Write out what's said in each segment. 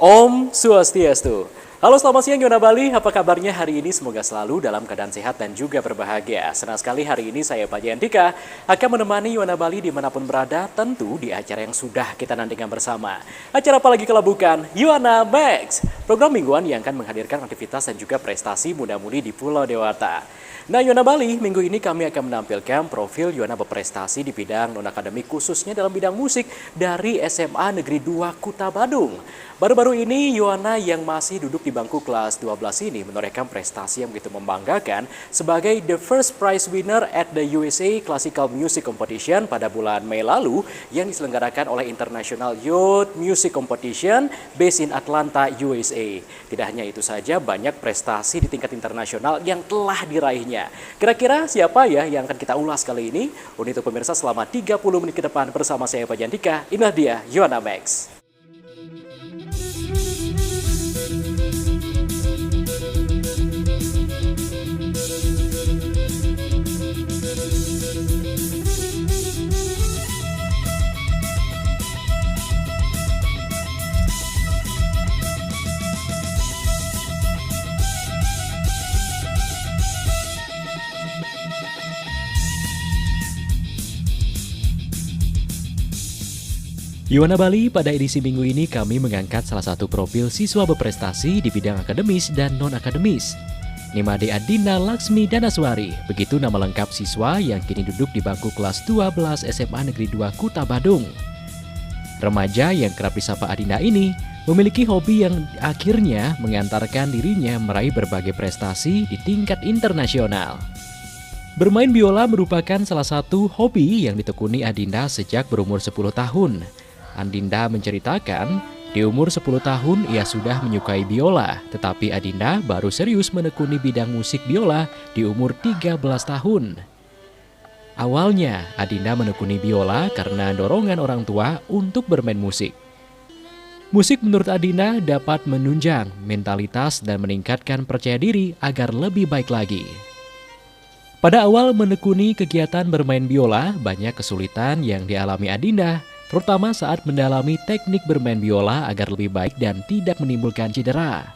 Om Swastiastu. Halo selamat siang Yona Bali, apa kabarnya hari ini? Semoga selalu dalam keadaan sehat dan juga berbahagia. Senang sekali hari ini saya Pak Jantika akan menemani Yona Bali dimanapun berada, tentu di acara yang sudah kita nantikan bersama. Acara apalagi kalau bukan Yona Max, program mingguan yang akan menghadirkan aktivitas dan juga prestasi muda-mudi di Pulau Dewata. Nah Yona Bali, minggu ini kami akan menampilkan profil Yona berprestasi di bidang non-akademik khususnya dalam bidang musik dari SMA Negeri 2 Kuta Badung. Baru-baru ini Yona yang masih duduk di bangku kelas 12 ini menorehkan prestasi yang begitu membanggakan sebagai the first prize winner at the USA Classical Music Competition pada bulan Mei lalu yang diselenggarakan oleh International Youth Music Competition based in Atlanta, USA. Tidak hanya itu saja, banyak prestasi di tingkat internasional yang telah diraihnya. Kira-kira siapa ya yang akan kita ulas kali ini? Untuk pemirsa selama 30 menit ke depan bersama saya Pak Jantika, inilah dia Yona Max. Yona Bali, pada edisi minggu ini kami mengangkat salah satu profil siswa berprestasi di bidang akademis dan non-akademis. Nimade Adinda Laksmi Danaswari, begitu nama lengkap siswa yang kini duduk di bangku kelas 12 SMA Negeri 2 Kuta Badung. Remaja yang kerap disapa Adinda ini memiliki hobi yang akhirnya mengantarkan dirinya meraih berbagai prestasi di tingkat internasional. Bermain biola merupakan salah satu hobi yang ditekuni Adinda sejak berumur 10 tahun. Adinda menceritakan, di umur 10 tahun ia sudah menyukai biola, tetapi Adinda baru serius menekuni bidang musik biola di umur 13 tahun. Awalnya, Adinda menekuni biola karena dorongan orang tua untuk bermain musik. Musik menurut Adinda dapat menunjang mentalitas dan meningkatkan percaya diri agar lebih baik lagi. Pada awal menekuni kegiatan bermain biola, banyak kesulitan yang dialami Adinda, terutama saat mendalami teknik bermain biola agar lebih baik dan tidak menimbulkan cedera.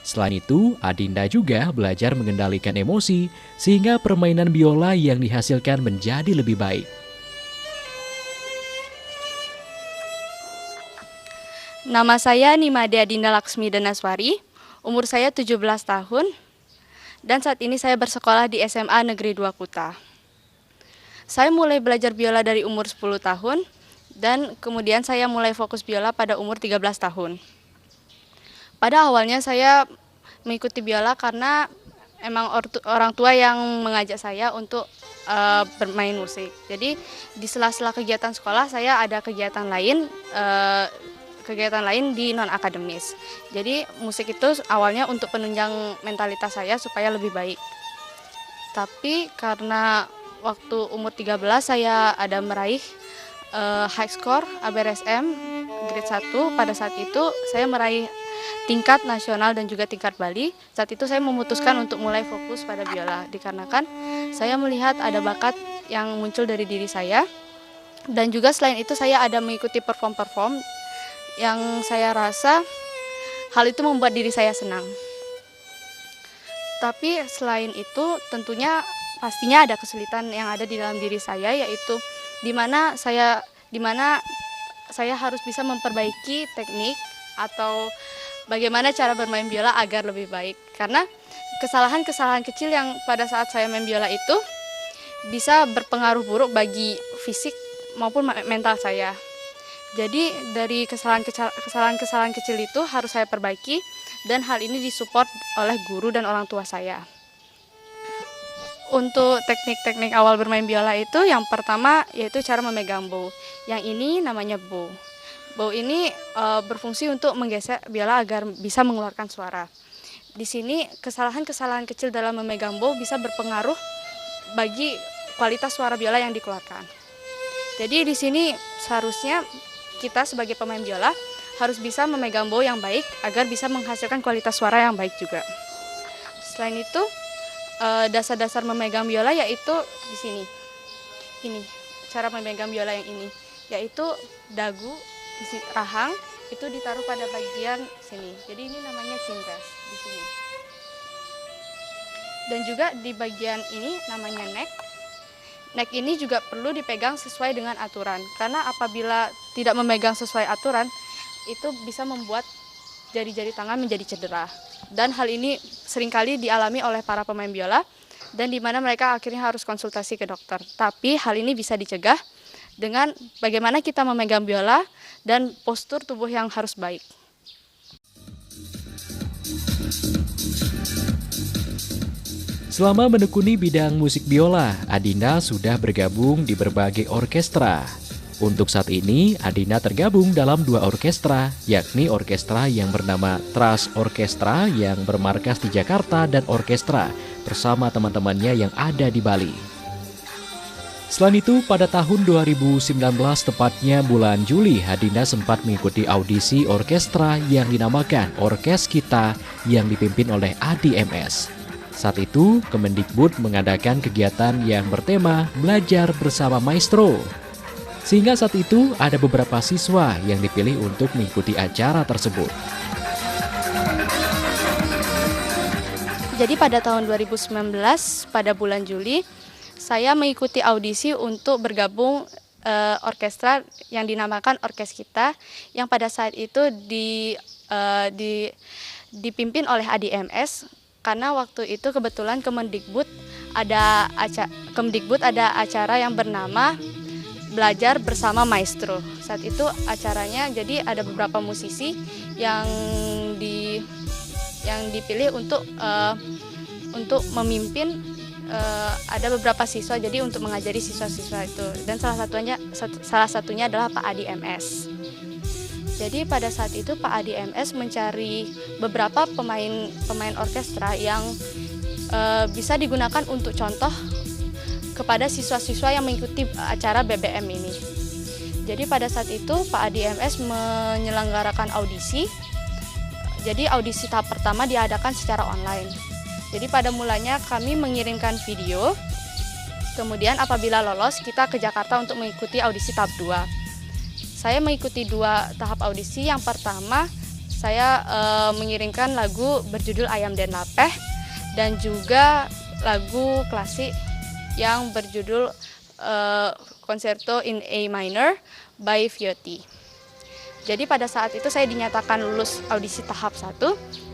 Selain itu, Adinda juga belajar mengendalikan emosi sehingga permainan biola yang dihasilkan menjadi lebih baik. Nama saya Nimade Adinda Laksmi Danaswari, umur saya 17 tahun, dan saat ini saya bersekolah di SMA Negeri 2 Kuta. Saya mulai belajar biola dari umur 10 tahun, dan kemudian saya mulai fokus biola pada umur 13 tahun. Pada awalnya saya mengikuti biola karena emang orang tua yang mengajak saya untuk bermain musik. Jadi di sela-sela kegiatan sekolah saya ada kegiatan lain di non-akademis. Jadi musik itu awalnya untuk penunjang mentalitas saya supaya lebih baik. Tapi karena waktu umur 13 saya ada meraih high score ABRSM grade 1. Pada saat itu saya meraih tingkat nasional dan juga tingkat Bali. Saat itu saya memutuskan untuk mulai fokus pada biola, dikarenakan saya melihat ada bakat yang muncul dari diri saya. Dan juga selain itu saya ada mengikuti perform yang saya rasa hal itu membuat diri saya senang. Tapi selain itu tentunya pastinya ada kesulitan yang ada di dalam diri saya, yaitu di mana saya harus bisa memperbaiki teknik atau bagaimana cara bermain biola agar lebih baik. Karena kesalahan-kesalahan kecil yang pada saat saya main biola itu bisa berpengaruh buruk bagi fisik maupun mental saya. Jadi dari kesalahan-kesalahan kecil itu harus saya perbaiki, dan hal ini disupport oleh guru dan orang tua saya. Untuk teknik-teknik awal bermain biola itu yang pertama yaitu cara memegang bow. Yang ini namanya bow. Bow ini berfungsi untuk menggesek biola agar bisa mengeluarkan suara. Di sini kesalahan-kesalahan kecil dalam memegang bow bisa berpengaruh bagi kualitas suara biola yang dikeluarkan. Jadi di sini seharusnya kita sebagai pemain biola harus bisa memegang bow yang baik agar bisa menghasilkan kualitas suara yang baik juga. Selain itu, dasar-dasar memegang biola yaitu di sini. Ini cara memegang biola yang ini, yaitu dagu, rahang, itu ditaruh pada bagian sini. Jadi ini namanya cingkres di sini. Dan juga di bagian ini namanya neck. Neck ini juga perlu dipegang sesuai dengan aturan. Karena apabila tidak memegang sesuai aturan, itu bisa membuat jari-jari tangan menjadi cedera. Dan hal ini seringkali dialami oleh para pemain biola, dan di mana mereka akhirnya harus konsultasi ke dokter. Tapi hal ini bisa dicegah dengan bagaimana kita memegang biola dan postur tubuh yang harus baik. Selama menekuni bidang musik biola, Adinda sudah bergabung di berbagai orkestra. Untuk saat ini, Adinda tergabung dalam 2 orkestra, yakni orkestra yang bernama Trust Orkestra yang bermarkas di Jakarta dan orkestra bersama teman-temannya yang ada di Bali. Selain itu, pada tahun 2019, tepatnya bulan Juli, Adinda sempat mengikuti audisi orkestra yang dinamakan Orkes Kita yang dipimpin oleh ADMS. Saat itu, Kemendikbud mengadakan kegiatan yang bertema Belajar Bersama Maestro. Sehingga saat itu ada beberapa siswa yang dipilih untuk mengikuti acara tersebut. Jadi pada tahun 2019, pada bulan Juli, saya mengikuti audisi untuk bergabung orkestra yang dinamakan Orkes Kita, yang pada saat itu dipimpin oleh ADMS. Karena waktu itu kebetulan Kemendikbud ada acara yang bernama Belajar Bersama Maestro. Saat itu acaranya jadi ada beberapa musisi yang dipilih untuk memimpin ada beberapa siswa, jadi untuk mengajari siswa-siswa itu, dan salah satunya adalah Pak ADMS. Jadi pada saat itu Pak ADMS mencari beberapa pemain orkestra yang bisa digunakan untuk contoh kepada siswa-siswa yang mengikuti acara BBM ini. Jadi pada saat itu Pak ADMS menyelenggarakan audisi. Jadi audisi tahap pertama diadakan secara online. Jadi pada mulanya kami mengirimkan video, kemudian apabila lolos kita ke Jakarta untuk mengikuti audisi tahap 2. Saya mengikuti 2 tahap audisi. Yang pertama, saya mengirimkan lagu berjudul Ayam dan Lapeh dan juga lagu klasik yang berjudul Concerto in A Minor by Viotti. Jadi pada saat itu saya dinyatakan lulus audisi tahap 1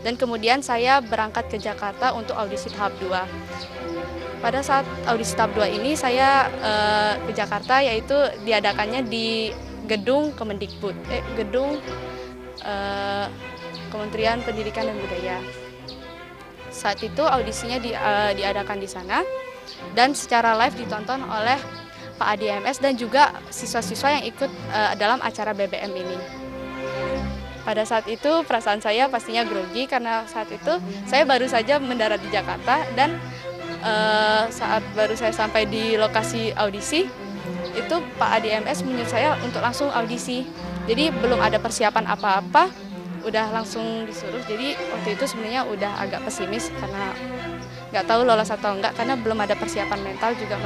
dan kemudian saya berangkat ke Jakarta untuk audisi tahap 2. Pada saat audisi tahap 2 ini saya ke Jakarta, yaitu diadakannya di gedung Kemendikbud, gedung Kementerian Pendidikan dan Budaya. Saat itu audisinya diadakan di sana dan secara live ditonton oleh Pak ADMS dan juga siswa-siswa yang ikut dalam acara BBM ini. Pada saat itu perasaan saya pastinya grogi karena saat itu saya baru saja mendarat di Jakarta dan saat baru saya sampai di lokasi audisi, itu Pak ADMS menyuruh saya untuk langsung audisi. Jadi belum ada persiapan apa-apa, udah langsung disuruh. Jadi waktu itu sebenarnya udah agak pesimis karena nggak tahu lolos atau enggak, karena belum ada persiapan mental, juga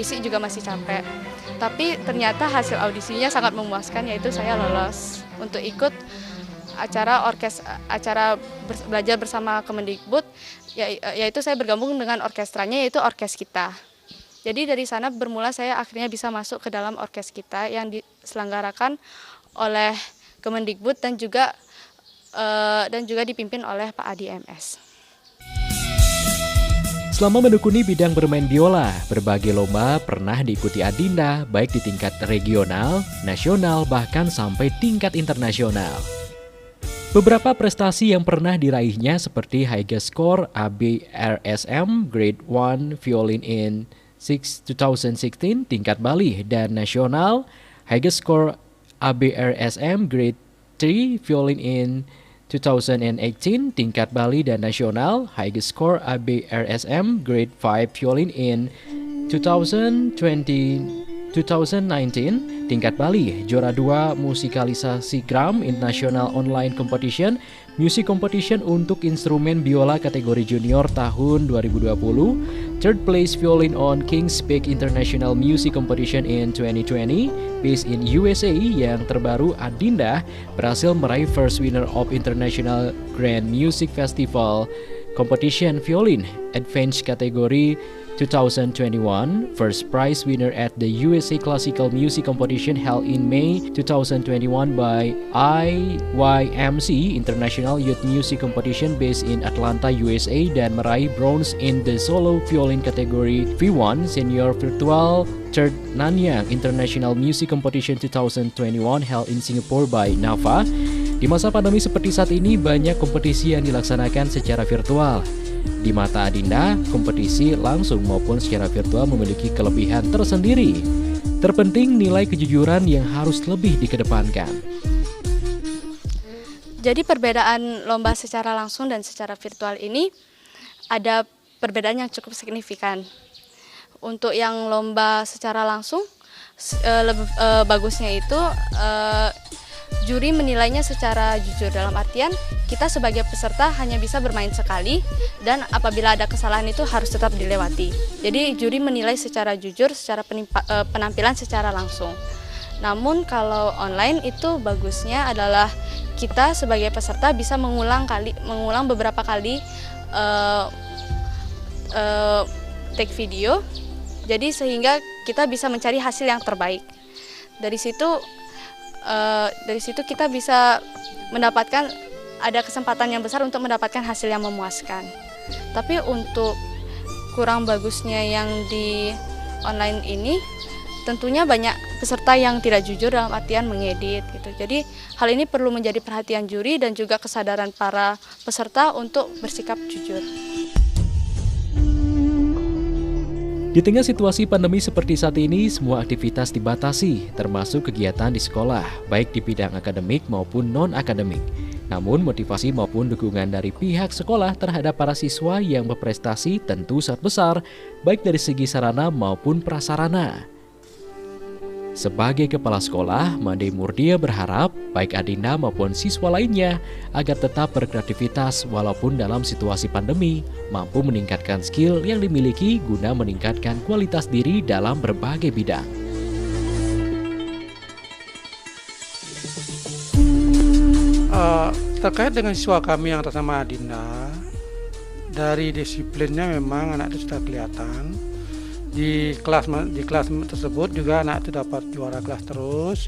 fisik juga masih capek. Tapi ternyata hasil audisinya sangat memuaskan, yaitu saya lolos untuk ikut acara belajar bersama Kemendikbud, yaitu saya bergabung dengan orkestranya, yaitu Orkes Kita. Jadi dari sana bermula saya akhirnya bisa masuk ke dalam Orkes Kita yang diselenggarakan oleh Kemendikbud dan juga dipimpin oleh Pak ADMS. Selama menekuni bidang bermain biola, berbagai lomba pernah diikuti Adinda, baik di tingkat regional, nasional, bahkan sampai tingkat internasional. Beberapa prestasi yang pernah diraihnya seperti highest score ABRSM Grade 1 Violin in 2016 tingkat Bali dan nasional, highest score ABRSM Grade 3 Violin in 2018 tingkat Bali dan nasional, highest score ABRSM Grade 5 Violin in 2020 2019, tingkat Bali, juara 2 musikalisasi GRAM International Online Competition, Music Competition untuk instrumen biola kategori junior tahun 2020, third place violin on King's Peak International Music Competition in 2020, based in USA. Yang terbaru, Adinda berhasil meraih first winner of International Grand Music Festival Competition Violin Advanced kategori 2021, first prize winner at the USA Classical Music Competition held in May 2021 by IYMC International Youth Music Competition based in Atlanta, USA, dan meraih bronze in the solo violin kategori V1 Senior Virtual Third Nanyang International Music Competition 2021 held in Singapore by NAVA. Di masa pandemi seperti saat ini, banyak kompetisi yang dilaksanakan secara virtual. Di mata Adinda, kompetisi langsung maupun secara virtual memiliki kelebihan tersendiri. Terpenting, nilai kejujuran yang harus lebih dikedepankan. Jadi perbedaan lomba secara langsung dan secara virtual ini ada perbedaan yang cukup signifikan. Untuk yang lomba secara langsung, bagusnya itu juri menilainya secara jujur, dalam artian kita sebagai peserta hanya bisa bermain sekali dan apabila ada kesalahan itu harus tetap dilewati. Jadi juri menilai secara jujur, secara penampilan secara langsung. Namun kalau online itu bagusnya adalah kita sebagai peserta bisa mengulang beberapa kali take video. Jadi sehingga kita bisa mencari hasil yang terbaik. Dari situ kita bisa mendapatkan, ada kesempatan yang besar untuk mendapatkan hasil yang memuaskan. Tapi untuk kurang bagusnya yang di online ini, tentunya banyak peserta yang tidak jujur dalam artian mengedit gitu. Jadi hal ini perlu menjadi perhatian juri dan juga kesadaran para peserta untuk bersikap jujur. Di tengah situasi pandemi seperti saat ini, semua aktivitas dibatasi, termasuk kegiatan di sekolah, baik di bidang akademik maupun non-akademik. Namun, motivasi maupun dukungan dari pihak sekolah terhadap para siswa yang berprestasi tentu sangat besar, baik dari segi sarana maupun prasarana. Sebagai kepala sekolah, Made Murdia berharap baik Adinda maupun siswa lainnya agar tetap berkreativitas walaupun dalam situasi pandemi, mampu meningkatkan skill yang dimiliki guna meningkatkan kualitas diri dalam berbagai bidang. Terkait dengan siswa kami yang atas nama Adinda, dari disiplinnya memang anak itu sudah kelihatan. Di kelas tersebut juga anak itu dapat juara kelas terus,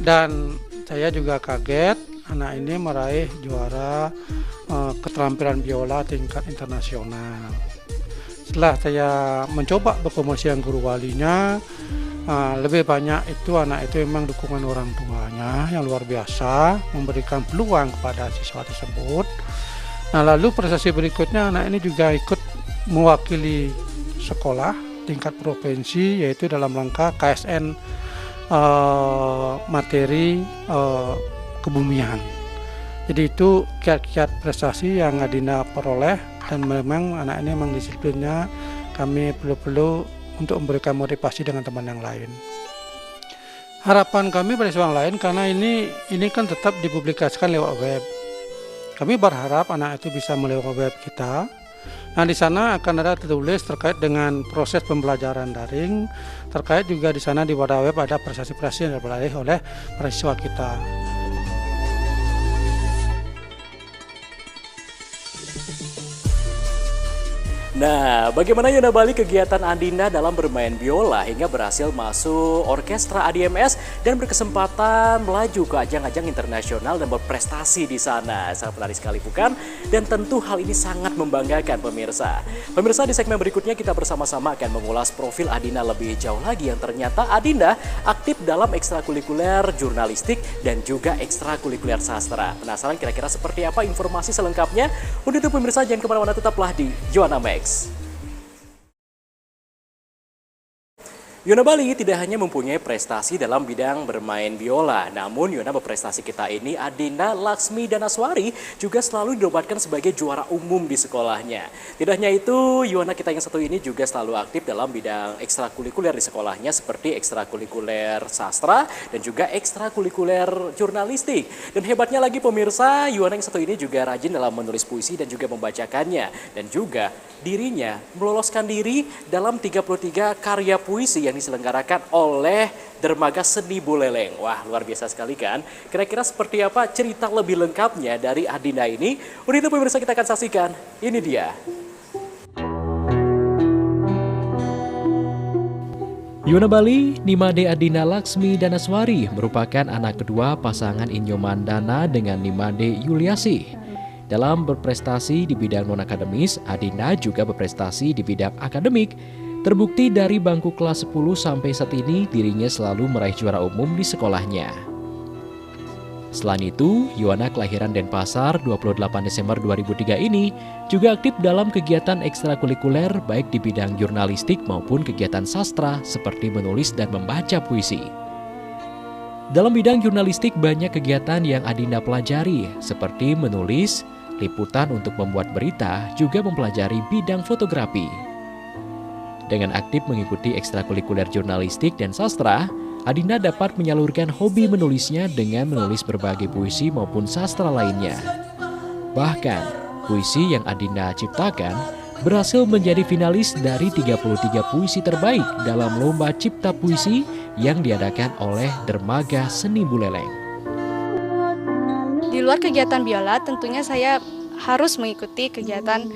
dan saya juga kaget anak ini meraih juara keterampilan biola tingkat internasional. Setelah saya mencoba berkomunikasi dengan guru walinya, lebih banyak itu anak itu memang dukungan orang tuanya yang luar biasa, memberikan peluang kepada siswa tersebut. Nah, lalu prestasi berikutnya anak ini juga ikut mewakili sekolah tingkat provinsi, yaitu dalam rangka KSN materi kebumian. Jadi itu kiat-kiat prestasi yang Adinda peroleh, dan memang anak ini memang disiplinnya kami perlu untuk memberikan motivasi dengan teman yang lain. Harapan kami pada siswa lain, karena ini kan tetap dipublikasikan lewat web. Kami berharap anak itu bisa melewat web kita. Nah, di sana akan ada tertulis terkait dengan proses pembelajaran daring, terkait juga di sana di wadah web ada prestasi-prestasi yang diraih oleh para siswa kita. Nah, bagaimana Yona Bali kegiatan Adinda dalam bermain biola hingga berhasil masuk orkestra ADMS dan berkesempatan melaju ke ajang-ajang internasional dan berprestasi di sana. Sangat menarik sekali, bukan? Dan tentu hal ini sangat membanggakan pemirsa. Pemirsa, di segmen berikutnya kita bersama-sama akan mengulas profil Adinda lebih jauh lagi, yang ternyata Adinda aktif dalam ekstrakurikuler jurnalistik dan juga ekstrakurikuler sastra. Penasaran kira-kira seperti apa informasi selengkapnya? Untuk itu pemirsa jangan kemana-mana, tetaplah di Joanna Max. Yona Bali tidak hanya mempunyai prestasi dalam bidang bermain biola, namun Yona berprestasi kita ini Adinda Laksmi Danaswari juga selalu dinobatkan sebagai juara umum di sekolahnya. Tidak hanya itu, Yona kita yang satu ini juga selalu aktif dalam bidang ekstrakurikuler di sekolahnya seperti ekstrakurikuler sastra dan juga ekstrakurikuler jurnalistik. Dan hebatnya lagi pemirsa, Yona yang satu ini juga rajin dalam menulis puisi dan juga membacakannya. Dan juga dirinya meloloskan diri dalam 33 karya puisi yang diselenggarakan oleh Dermaga Seni Buleleng. Wah, luar biasa sekali kan? Kira-kira seperti apa cerita lebih lengkapnya dari Adinda ini? Udah itu pemirsa kita akan saksikan. Ini dia. Yona Bali, Nimade Adinda Laksmi Danaswari merupakan anak kedua pasangan Inyo Mandana dengan Nimade Yuliasi. Dalam berprestasi di bidang non-akademis, Adinda juga berprestasi di bidang akademik. Terbukti dari bangku kelas 10 sampai saat ini dirinya selalu meraih juara umum di sekolahnya. Selain itu, Yona kelahiran Denpasar 28 Desember 2003 ini juga aktif dalam kegiatan ekstrakurikuler baik di bidang jurnalistik maupun kegiatan sastra seperti menulis dan membaca puisi. Dalam bidang jurnalistik banyak kegiatan yang Adinda pelajari seperti menulis, liputan untuk membuat berita, juga mempelajari bidang fotografi. Dengan aktif mengikuti ekstrakurikuler jurnalistik dan sastra, Adinda dapat menyalurkan hobi menulisnya dengan menulis berbagai puisi maupun sastra lainnya. Bahkan, puisi yang Adinda ciptakan berhasil menjadi finalis dari 33 puisi terbaik dalam lomba cipta puisi yang diadakan oleh Dermaga Seni Buleleng. Di luar kegiatan biola, tentunya saya harus mengikuti kegiatan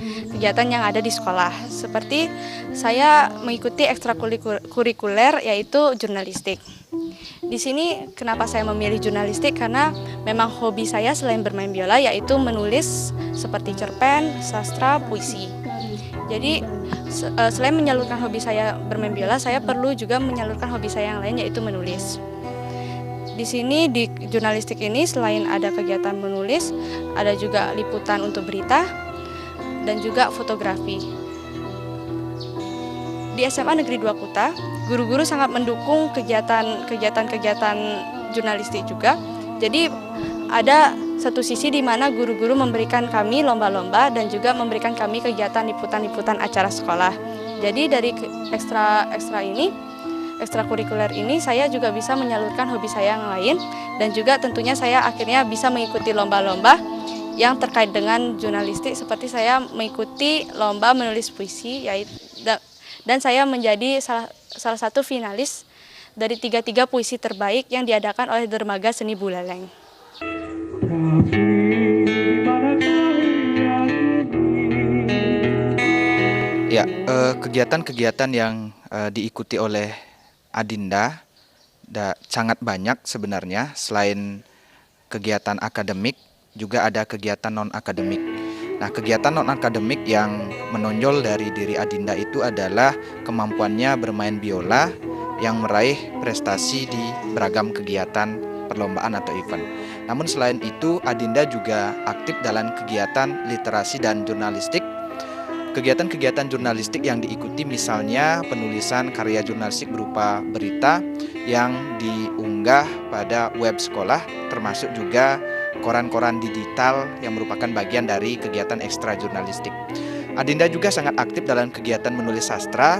yang ada di sekolah. Seperti saya mengikuti ekstrakurikuler yaitu jurnalistik. Di sini kenapa saya memilih jurnalistik? Karena memang hobi saya selain bermain biola yaitu menulis seperti cerpen, sastra, puisi. Jadi selain menyalurkan hobi saya bermain biola, saya perlu juga menyalurkan hobi saya yang lain yaitu menulis. Di sini di jurnalistik ini selain ada kegiatan menulis, ada juga liputan untuk berita dan juga fotografi. Di SMA Negeri 2 Kuta, guru-guru sangat mendukung kegiatan jurnalistik juga. Jadi ada satu sisi di mana guru-guru memberikan kami lomba-lomba dan juga memberikan kami kegiatan liputan-liputan acara sekolah. Jadi dari ekstrakurikuler ini saya juga bisa menyalurkan hobi saya yang lain dan juga tentunya saya akhirnya bisa mengikuti lomba-lomba yang terkait dengan jurnalistik seperti saya mengikuti lomba menulis puisi dan saya menjadi salah satu finalis dari 33 puisi terbaik yang diadakan oleh Dermaga Seni Buleleng. Ya, kegiatan-kegiatan yang diikuti oleh Adinda sangat banyak sebenarnya. Selain kegiatan akademik, juga ada kegiatan non-akademik. Nah, kegiatan non-akademik yang menonjol dari diri Adinda itu adalah kemampuannya bermain biola yang meraih prestasi di beragam kegiatan perlombaan atau event. Namun selain itu, Adinda juga aktif dalam kegiatan literasi dan jurnalistik. Kegiatan-kegiatan jurnalistik yang diikuti misalnya penulisan karya jurnalistik berupa berita yang diunggah pada web sekolah, termasuk juga koran-koran digital yang merupakan bagian dari kegiatan ekstra jurnalistik. Adinda juga sangat aktif dalam kegiatan menulis sastra,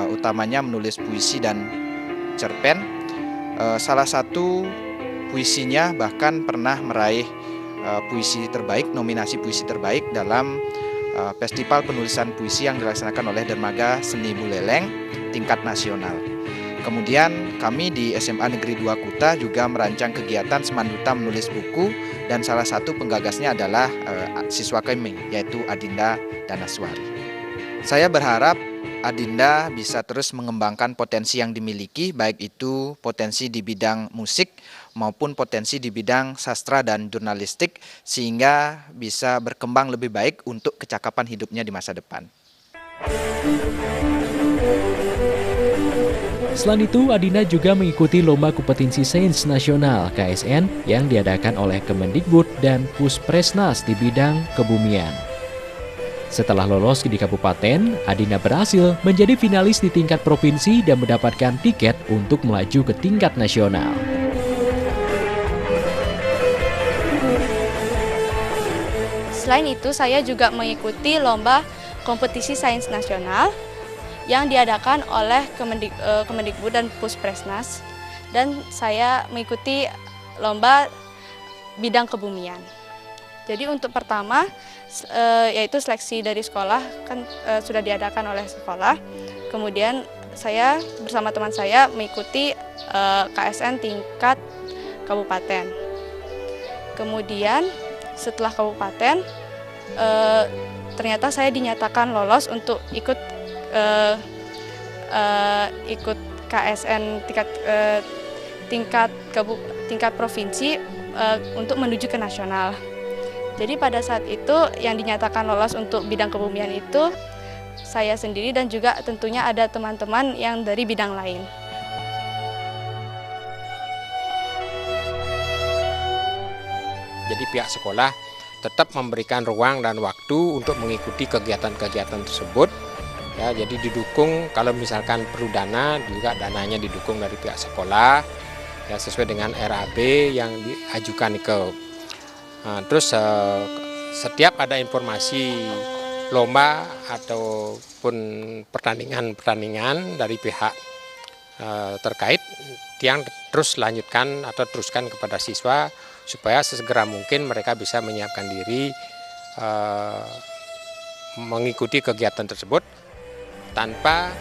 utamanya menulis puisi dan cerpen. Salah satu puisinya bahkan pernah meraih puisi terbaik, nominasi puisi terbaik dalam Festival Penulisan Puisi yang dilaksanakan oleh Dermaga Seni Buleleng tingkat nasional. Kemudian kami di SMA Negeri 2 Kuta juga merancang kegiatan Semanduta menulis buku dan salah satu penggagasnya adalah siswa kami yaitu Adinda Danaswari. Saya berharap Adinda bisa terus mengembangkan potensi yang dimiliki, baik itu potensi di bidang musik maupun potensi di bidang sastra dan jurnalistik, sehingga bisa berkembang lebih baik untuk kecakapan hidupnya di masa depan. Selain itu, Adinda juga mengikuti Lomba Kompetensi Sains Nasional KSN yang diadakan oleh Kemendikbud dan Puspresnas di bidang kebumian. Setelah lolos di kabupaten, Adinda berhasil menjadi finalis di tingkat provinsi dan mendapatkan tiket untuk melaju ke tingkat nasional. Selain itu, saya juga mengikuti lomba kompetisi sains nasional yang diadakan oleh Kemendikbud dan Puspresnas, dan saya mengikuti lomba bidang kebumian. Jadi untuk pertama yaitu seleksi dari sekolah kan sudah diadakan oleh sekolah. Kemudian saya bersama teman saya mengikuti KSN tingkat kabupaten. Kemudian setelah kabupaten ternyata saya dinyatakan lolos untuk ikut KSN tingkat provinsi untuk menuju ke nasional. Jadi pada saat itu yang dinyatakan lolos untuk bidang kebumian itu saya sendiri dan juga tentunya ada teman-teman yang dari bidang lain. Jadi pihak sekolah tetap memberikan ruang dan waktu untuk mengikuti kegiatan-kegiatan tersebut. Ya, jadi didukung kalau misalkan perlu dana, juga dananya didukung dari pihak sekolah ya sesuai dengan RAB yang diajukan ke. Terus setiap ada informasi lomba ataupun pertandingan dari pihak terkait, yang terus lanjutkan atau teruskan kepada siswa supaya sesegera mungkin mereka bisa menyiapkan diri mengikuti kegiatan tersebut tanpa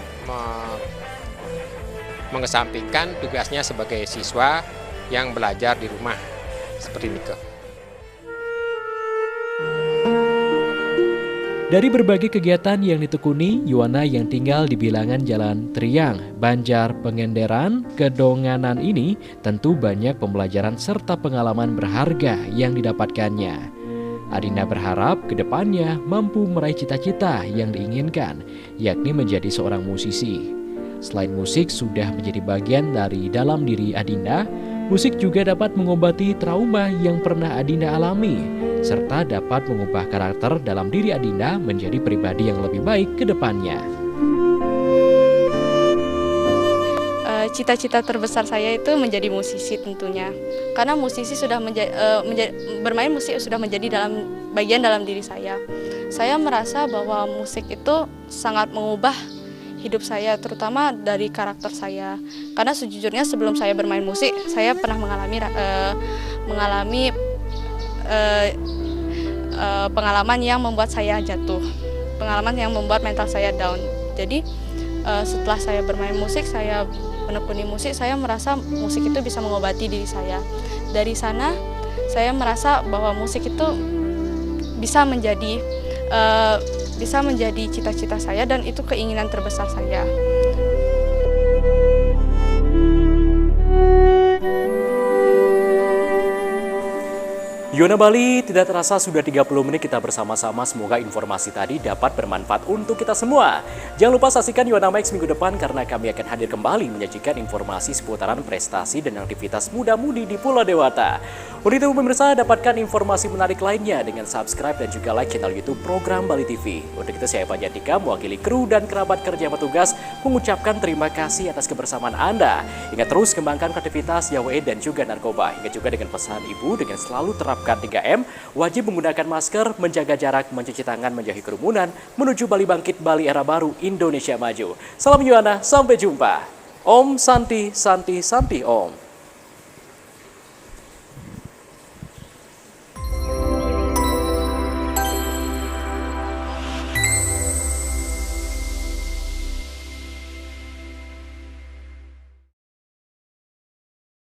mengesampingkan tugasnya sebagai siswa yang belajar di rumah seperti ini. Dari berbagai kegiatan yang ditekuni, Yuwana yang tinggal di bilangan Jalan Triang, Banjar, Pengenderan, Kedonganan ini tentu banyak pembelajaran serta pengalaman berharga yang didapatkannya. Adinda berharap ke depannya mampu meraih cita-cita yang diinginkan, yakni menjadi seorang musisi. Selain musik sudah menjadi bagian dari dalam diri Adinda, musik juga dapat mengobati trauma yang pernah Adinda alami, serta dapat mengubah karakter dalam diri Adinda menjadi pribadi yang lebih baik ke depannya. Cita-cita terbesar saya itu menjadi musisi tentunya, karena musisi sudah bermain musik sudah menjadi bagian dalam diri saya. Saya merasa bahwa musik itu sangat mengubah hidup saya, terutama dari karakter saya. Karena sejujurnya sebelum saya bermain musik, saya pernah mengalami pengalaman yang membuat saya jatuh, pengalaman yang membuat mental saya down. Jadi setelah saya bermain musik, saya menekuni musik, saya merasa musik itu bisa mengobati diri saya. Dari sana saya merasa bahwa musik itu bisa menjadi cita-cita saya, dan itu keinginan terbesar saya. Yuwana Bali, tidak terasa sudah 30 menit kita bersama-sama. Semoga informasi tadi dapat bermanfaat untuk kita semua. Jangan lupa saksikan Yuwana Max minggu depan karena kami akan hadir kembali menyajikan informasi seputaran prestasi dan aktivitas muda-mudi di Pulau Dewata. Untuk itu pemirsa, dapatkan informasi menarik lainnya dengan subscribe dan juga like channel YouTube Program Bali TV. Untuk itu saya Pak Jantika mewakili kru dan kerabat kerja petugas mengucapkan terima kasih atas kebersamaan Anda. Ingat terus kembangkan aktivitas YWE dan juga narkoba. Hingga juga dengan pesan Ibu dengan selalu terapkan 3M, wajib menggunakan masker, menjaga jarak, mencuci tangan, menjauhi kerumunan, menuju Bali Bangkit, Bali Era Baru, Indonesia Maju. Salam Yuwana, sampai jumpa. Om Santi Santi Santi Om.